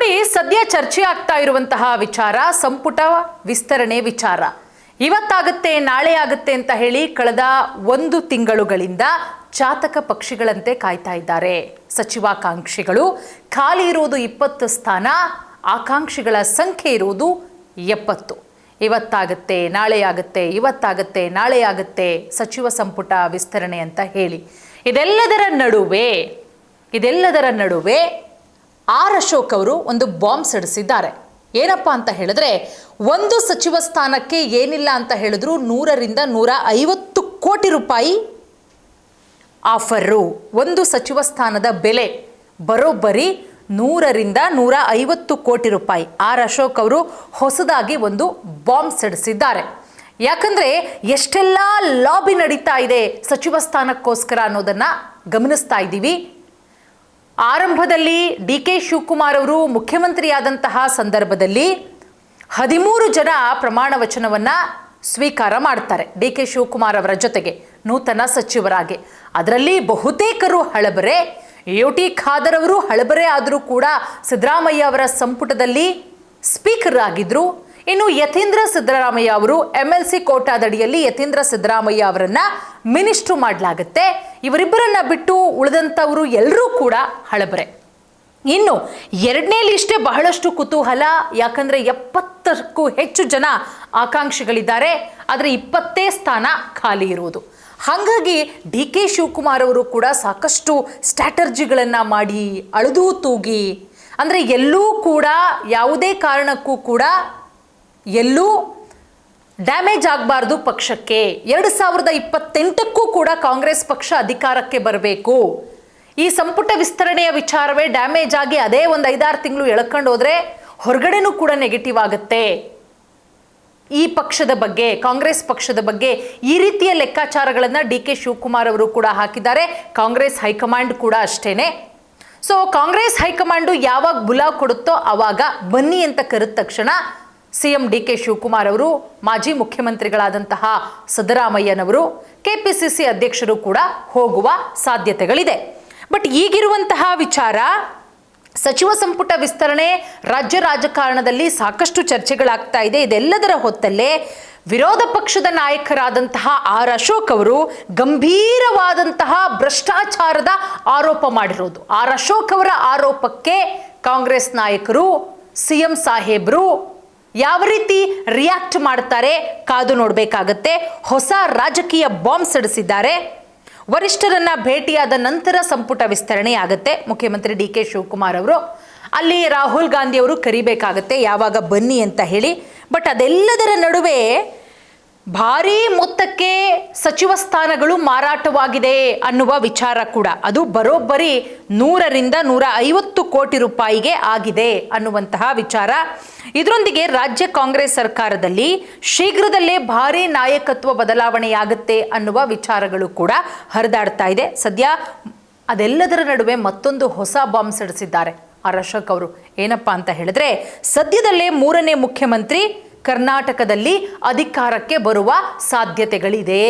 ನೋಡಿ, ಸದ್ಯ ಚರ್ಚೆ ಆಗ್ತಾ ಇರುವಂತಹ ವಿಚಾರ ಸಂಪುಟ ವಿಸ್ತರಣೆ ವಿಚಾರ. ಇವತ್ತಾಗುತ್ತೆ ನಾಳೆ ಆಗುತ್ತೆ ಅಂತ ಹೇಳಿ ಕಳೆದ 1 ತಿಂಗಳುಗಳಿಂದ ಚಾತಕ ಪಕ್ಷಿಗಳಂತೆ ಕಾಯ್ತಾ ಇದ್ದಾರೆ ಸಚಿವಾಕಾಂಕ್ಷಿಗಳು. ಖಾಲಿ ಇರುವುದು 20 ಸ್ಥಾನ, ಆಕಾಂಕ್ಷಿಗಳ ಸಂಖ್ಯೆ ಇರುವುದು 70. ಇವತ್ತಾಗುತ್ತೆ ನಾಳೆ ಆಗುತ್ತೆ, ಇವತ್ತಾಗುತ್ತೆ ನಾಳೆ ಆಗುತ್ತೆ ಸಚಿವ ಸಂಪುಟ ವಿಸ್ತರಣೆ ಅಂತ ಹೇಳಿ ಇದೆಲ್ಲದರ ನಡುವೆ ಆರ್ ಅಶೋಕ್ ಅವರು ಒಂದು ಬಾಂಬ್ ಸಿಡಿಸಿದ್ದಾರೆ. ಏನಪ್ಪ ಅಂತ ಹೇಳಿದ್ರೆ, ಒಂದು ಸಚಿವ ಸ್ಥಾನಕ್ಕೆ ಏನಿಲ್ಲ ಅಂತ ಹೇಳಿದ್ರು 100 ರಿಂದ 150 ಕೋಟಿ ರೂಪಾಯಿ ಆಫರು. ಒಂದು ಸಚಿವ ಸ್ಥಾನದ ಬೆಲೆ ಬರೋಬ್ಬರಿ 100 ರಿಂದ 150 ಕೋಟಿ ರೂಪಾಯಿ. ಆರ್ ಅಶೋಕ್ ಅವರು ಹೊಸದಾಗಿ ಒಂದು ಬಾಂಬ್ ಸಿಡಿಸಿದ್ದಾರೆ. ಯಾಕಂದ್ರೆ ಎಷ್ಟೆಲ್ಲ ಲಾಬಿ ನಡೀತಾ ಇದೆ ಸಚಿವ ಸ್ಥಾನಕ್ಕೋಸ್ಕರ ಅನ್ನೋದನ್ನ ಗಮನಿಸ್ತಾ ಇದ್ದೀವಿ. ಆರಂಭದಲ್ಲಿ DK ಶಿವಕುಮಾರ್ ಅವರು ಮುಖ್ಯಮಂತ್ರಿಯಾದಂತಹ ಸಂದರ್ಭದಲ್ಲಿ 13 ಜನ ಪ್ರಮಾಣ ವಚನವನ್ನ ಸ್ವೀಕಾರ ಮಾಡ್ತಾರೆ DK ಶಿವಕುಮಾರ್ ಅವರ ಜೊತೆಗೆ ನೂತನ ಸಚಿವರಾಗಿ. ಅದರಲ್ಲಿ ಬಹುತೇಕರು ಹಳಬರೆ. UT ಖಾದರ್ ಅವರು ಹಳಬರೆ ಆದರೂ ಕೂಡ ಸಿದ್ದರಾಮಯ್ಯ ಅವರ ಸಂಪುಟದಲ್ಲಿ ಸ್ಪೀಕರ್ ಆಗಿದ್ರು. ಇನ್ನು ಯತೀಂದ್ರ ಸಿದ್ದರಾಮಯ್ಯ ಅವರು MLC ಕೋಟಾದಡಿಯಲ್ಲಿ ಯತೀಂದ್ರ ಸಿದ್ದರಾಮಯ್ಯ ಅವರನ್ನ ಮಿನಿಸ್ಟ್ರು ಮಾಡಲಾಗುತ್ತೆ. ಇವರಿಬ್ಬರನ್ನ ಬಿಟ್ಟು ಉಳಿದಂಥವರು ಎಲ್ಲರೂ ಕೂಡ ಹಳಬರೆ. ಇನ್ನು 2ನೇ ಲಿಸ್ಟೇ ಬಹಳಷ್ಟು ಕುತೂಹಲ. ಯಾಕಂದ್ರೆ 70ಕ್ಕೂ ಹೆಚ್ಚು ಜನ ಆಕಾಂಕ್ಷಿಗಳಿದ್ದಾರೆ, ಆದರೆ 20 ಸ್ಥಾನ ಖಾಲಿ ಇರುವುದು. ಹಾಗಾಗಿ DK ಶಿವಕುಮಾರ್ ಅವರು ಕೂಡ ಸಾಕಷ್ಟು ಸ್ಟ್ರಾಟರ್ಜಿಗಳನ್ನು ಮಾಡಿ ಅಳೆದು ತೂಗಿ, ಅಂದರೆ ಎಲ್ಲೂ ಕೂಡ ಯಾವುದೇ ಕಾರಣಕ್ಕೂ ಕೂಡ ಎಲ್ಲೂ ಡ್ಯಾಮೇಜ್ ಆಗಬಾರ್ದು ಪಕ್ಷಕ್ಕೆ. 2028ಕ್ಕೂ ಕೂಡ ಕಾಂಗ್ರೆಸ್ ಪಕ್ಷ ಅಧಿಕಾರಕ್ಕೆ ಬರಬೇಕು. ಈ ಸಂಪುಟ ವಿಸ್ತರಣೆಯ ವಿಚಾರವೇ ಡ್ಯಾಮೇಜ್ ಆಗಿ ಅದೇ ಒಂದು 5-6 ತಿಂಗಳು ಎಳ್ಕೊಂಡು ಹೋದ್ರೆ ಹೊರಗಡೆನೂ ಕೂಡ ನೆಗೆಟಿವ್ ಆಗುತ್ತೆ. ಈ ಪಕ್ಷದ ಬಗ್ಗೆ, ಕಾಂಗ್ರೆಸ್ ಪಕ್ಷದ ಬಗ್ಗೆ ಈ ರೀತಿಯ ಲೆಕ್ಕಾಚಾರಗಳನ್ನು DK ಶಿವಕುಮಾರ್ ಅವರು ಕೂಡ ಹಾಕಿದ್ದಾರೆ. ಕಾಂಗ್ರೆಸ್ ಹೈಕಮಾಂಡ್ ಕೂಡ ಅಷ್ಟೇನೆ. ಸೊ ಕಾಂಗ್ರೆಸ್ ಹೈಕಮಾಂಡು ಯಾವಾಗ ಬುಲಾವ್ ಕೊಡುತ್ತೋ ಆವಾಗ ಬನ್ನಿ ಅಂತ ಕರೆದ ತಕ್ಷಣ CM DK ಶಿವಕುಮಾರ್ ಅವರು, ಮಾಜಿ ಮುಖ್ಯಮಂತ್ರಿಗಳಾದಂತಹ ಸಿದ್ದರಾಮಯ್ಯನವರು, KPCC ಅಧ್ಯಕ್ಷರು ಕೂಡ ಹೋಗುವ ಸಾಧ್ಯತೆಗಳಿದೆ. ಬಟ್ ಈಗಿರುವಂತಹ ವಿಚಾರ, ಸಚಿವ ಸಂಪುಟ ವಿಸ್ತರಣೆ ರಾಜ್ಯ ರಾಜಕಾರಣದಲ್ಲಿ ಸಾಕಷ್ಟು ಚರ್ಚೆಗಳಾಗ್ತಾ ಇದೆ. ಇದೆಲ್ಲದರ ಹೊತ್ತಲ್ಲೇ ವಿರೋಧ ಪಕ್ಷದ ನಾಯಕರಾದಂತಹ ಆರ್ ಅಶೋಕ್ ಅವರು ಗಂಭೀರವಾದಂತಹ ಭ್ರಷ್ಟಾಚಾರದ ಆರೋಪ ಮಾಡಿರೋದು. ಆರ್ ಅಶೋಕ್ ಅವರ ಆರೋಪಕ್ಕೆ ಕಾಂಗ್ರೆಸ್ ನಾಯಕರು, CM ಸಾಹೇಬ್ರು ಯಾವ ರೀತಿ ರಿಯಾಕ್ಟ್ ಮಾಡ್ತಾರೆ ಕಾದು ನೋಡಬೇಕಾಗತ್ತೆ. ಹೊಸ ರಾಜಕೀಯ ಬಾಂಬ್ ಸಿಡಿಸಿದ್ದಾರೆ. ವರಿಷ್ಠರನ್ನ ಭೇಟಿಯಾದ ನಂತರ ಸಂಪುಟ ವಿಸ್ತರಣೆ ಆಗುತ್ತೆ. ಮುಖ್ಯಮಂತ್ರಿ DK ಶಿವಕುಮಾರ್ ಅವರು ಅಲ್ಲಿ ರಾಹುಲ್ ಗಾಂಧಿ ಅವರು ಕರಿಬೇಕಾಗತ್ತೆ ಯಾವಾಗ ಬನ್ನಿ ಅಂತ ಹೇಳಿ. ಬಟ್ ಅದೆಲ್ಲದರ ನಡುವೆ ಭಾರೀ ಮೊತ್ತಕ್ಕೆ ಸಚಿವ ಸ್ಥಾನಗಳು ಮಾರಾಟವಾಗಿದೆ ಅನ್ನುವ ವಿಚಾರ ಕೂಡ, ಅದು ಬರೋಬ್ಬರಿ 100 ರಿಂದ 150 ಕೋಟಿ ರೂಪಾಯಿಗೆ ಆಗಿದೆ ಅನ್ನುವಂತಹ ವಿಚಾರ. ಇದರೊಂದಿಗೆ ರಾಜ್ಯ ಕಾಂಗ್ರೆಸ್ ಸರ್ಕಾರದಲ್ಲಿ ಶೀಘ್ರದಲ್ಲೇ ಭಾರೀ ನಾಯಕತ್ವ ಬದಲಾವಣೆಯಾಗುತ್ತೆ ಅನ್ನುವ ವಿಚಾರಗಳು ಕೂಡ ಹರಿದಾಡ್ತಾ ಇದೆ. ಸದ್ಯ ಅದೆಲ್ಲದರ ನಡುವೆ ಮತ್ತೊಂದು ಹೊಸ ಬಾಂಬ್ ಸಿಡಿಸಿದ್ದಾರೆ ಆರ್ ಅಶೋಕ್ ಅವರು. ಏನಪ್ಪಾ ಅಂತ ಹೇಳಿದ್ರೆ, ಸದ್ಯದಲ್ಲೇ 3ನೇ ಮುಖ್ಯಮಂತ್ರಿ ಕರ್ನಾಟಕದಲ್ಲಿ ಅಧಿಕಾರಕ್ಕೆ ಬರುವ ಸಾಧ್ಯತೆಗಳಿದೆ.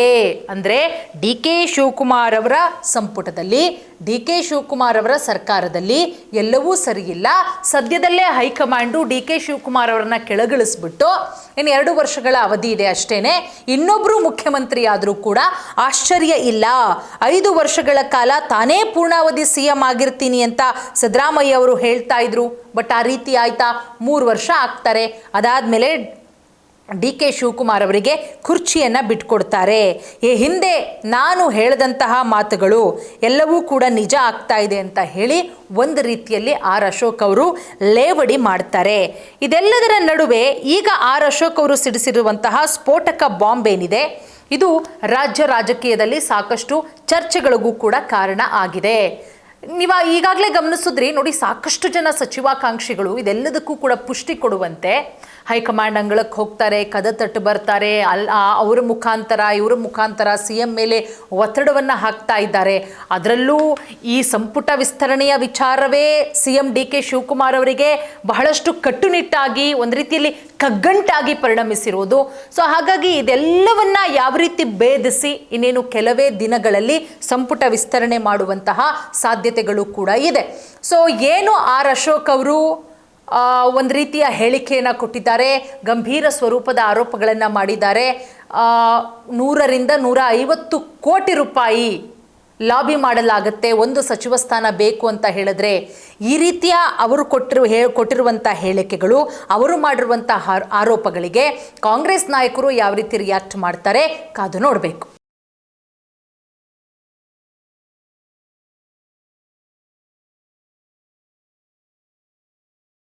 ಅಂದರೆ DK ಶಿವಕುಮಾರ್ ಅವರ ಸಂಪುಟದಲ್ಲಿ, DK ಶಿವಕುಮಾರ್ ಅವರ ಸರ್ಕಾರದಲ್ಲಿ ಎಲ್ಲವೂ ಸರಿಯಿಲ್ಲ. ಸದ್ಯದಲ್ಲೇ ಹೈಕಮಾಂಡು DK ಶಿವಕುಮಾರ್ ಅವರನ್ನ ಕೆಳಗಿಳಿಸ್ಬಿಟ್ಟು ಇನ್ನು 2 ವರ್ಷಗಳ ಅವಧಿ ಇದೆ ಅಷ್ಟೇನೆ, ಇನ್ನೊಬ್ರು ಮುಖ್ಯಮಂತ್ರಿ ಆದರೂ ಕೂಡ ಆಶ್ಚರ್ಯ ಇಲ್ಲ. 5 ವರ್ಷಗಳ ಕಾಲ ತಾನೇ ಪೂರ್ಣಾವಧಿ CM ಆಗಿರ್ತೀನಿ ಅಂತ ಸಿದ್ದರಾಮಯ್ಯ ಅವರು ಹೇಳ್ತಾ ಇದ್ರು. ಬಟ್ ಆ ರೀತಿ ಆಯ್ತಾ? 3 ವರ್ಷ ಆಗ್ತಾರೆ. ಅದಾದ್ಮೇಲೆ DK ಶಿವಕುಮಾರ್ ಅವರಿಗೆ ಕುರ್ಚಿಯನ್ನು ಬಿಟ್ಕೊಡ್ತಾರೆ. ಈ ಹಿಂದೆ ನಾನು ಹೇಳಿದಂತಹ ಮಾತುಗಳು ಎಲ್ಲವೂ ಕೂಡ ನಿಜ ಆಗ್ತಾ ಇದೆ ಅಂತ ಹೇಳಿ ಒಂದು ರೀತಿಯಲ್ಲಿ ಆರ್ ಅಶೋಕ್ ಅವರು ಲೇವಡಿ ಮಾಡ್ತಾರೆ. ಇದೆಲ್ಲದರ ನಡುವೆ ಈಗ ಆರ್ ಅಶೋಕ್ ಅವರು ಸಿಡಿಸಿರುವಂತಹ ಸ್ಫೋಟಕ ಬಾಂಬ್ ಏನಿದೆ, ಇದು ರಾಜ್ಯ ರಾಜಕೀಯದಲ್ಲಿ ಸಾಕಷ್ಟು ಚರ್ಚೆಗಳಿಗೂ ಕೂಡ ಕಾರಣ ಆಗಿದೆ. ನೀವು ಈಗಾಗಲೇ ಗಮನಿಸಿದ್ರಿ ನೋಡಿ, ಸಾಕಷ್ಟು ಜನ ಸಚಿವಾಕಾಂಕ್ಷಿಗಳು ಇದೆಲ್ಲದಕ್ಕೂ ಕೂಡ ಪುಷ್ಟಿ ಕೊಡುವಂತೆ ಹೈಕಮಾಂಡ್ ಅಂಗಳಕ್ಕೆ ಹೋಗ್ತಾರೆ, ಕದ ತಟ್ಟು ಬರ್ತಾರೆ. ಅವರ ಮುಖಾಂತರ ಇವರ ಮುಖಾಂತರ CM ಮೇಲೆ ಒತ್ತಡವನ್ನು ಹಾಕ್ತಾ ಇದ್ದಾರೆ. ಅದರಲ್ಲೂ ಈ ಸಂಪುಟ ವಿಸ್ತರಣೆಯ ವಿಚಾರವೇ CM DK ಶಿವಕುಮಾರ್ ಅವರಿಗೆ ಬಹಳಷ್ಟು ಕಟ್ಟುನಿಟ್ಟಾಗಿ ಒಂದು ರೀತಿಯಲ್ಲಿ ಕಗ್ಗಂಟಾಗಿ ಪರಿಣಮಿಸಿರುವುದು. ಸೊ ಹಾಗಾಗಿ ಇದೆಲ್ಲವನ್ನ ಯಾವ ರೀತಿ ಭೇದಿಸಿ ಇನ್ನೇನು ಕೆಲವೇ ದಿನಗಳಲ್ಲಿ ಸಂಪುಟ ವಿಸ್ತರಣೆ ಮಾಡುವಂತಹ ಸಾಧ್ಯತೆಗಳು ಕೂಡ ಇದೆ. ಸೊ ಏನು ಆರ್ ಅಶೋಕ್ ಅವರು ಒಂದು ರೀತಿಯ ಹೇಳಿಕೆಯನ್ನು ಕೊಟ್ಟಿದ್ದಾರೆ, ಗಂಭೀರ ಸ್ವರೂಪದ ಆರೋಪಗಳನ್ನು ಮಾಡಿದ್ದಾರೆ. 100ರಿಂದ 150 ಕೋಟಿ ರೂಪಾಯಿ ಲಾಬಿ ಮಾಡಲಾಗುತ್ತೆ ಒಂದು ಸಚಿವ ಸ್ಥಾನ ಬೇಕು ಅಂತ ಹೇಳಿದ್ರೆ. ಈ ರೀತಿಯ ಅವರು ಕೊಟ್ಟಿರುವಂಥ ಹೇಳಿಕೆಗಳು, ಅವರು ಮಾಡಿರುವಂಥ ಆರೋಪಗಳಿಗೆ ಕಾಂಗ್ರೆಸ್ ನಾಯಕರು ಯಾವ ರೀತಿ ರಿಯಾಕ್ಟ್ ಮಾಡ್ತಾರೆ ಕಾದು ನೋಡಬೇಕು.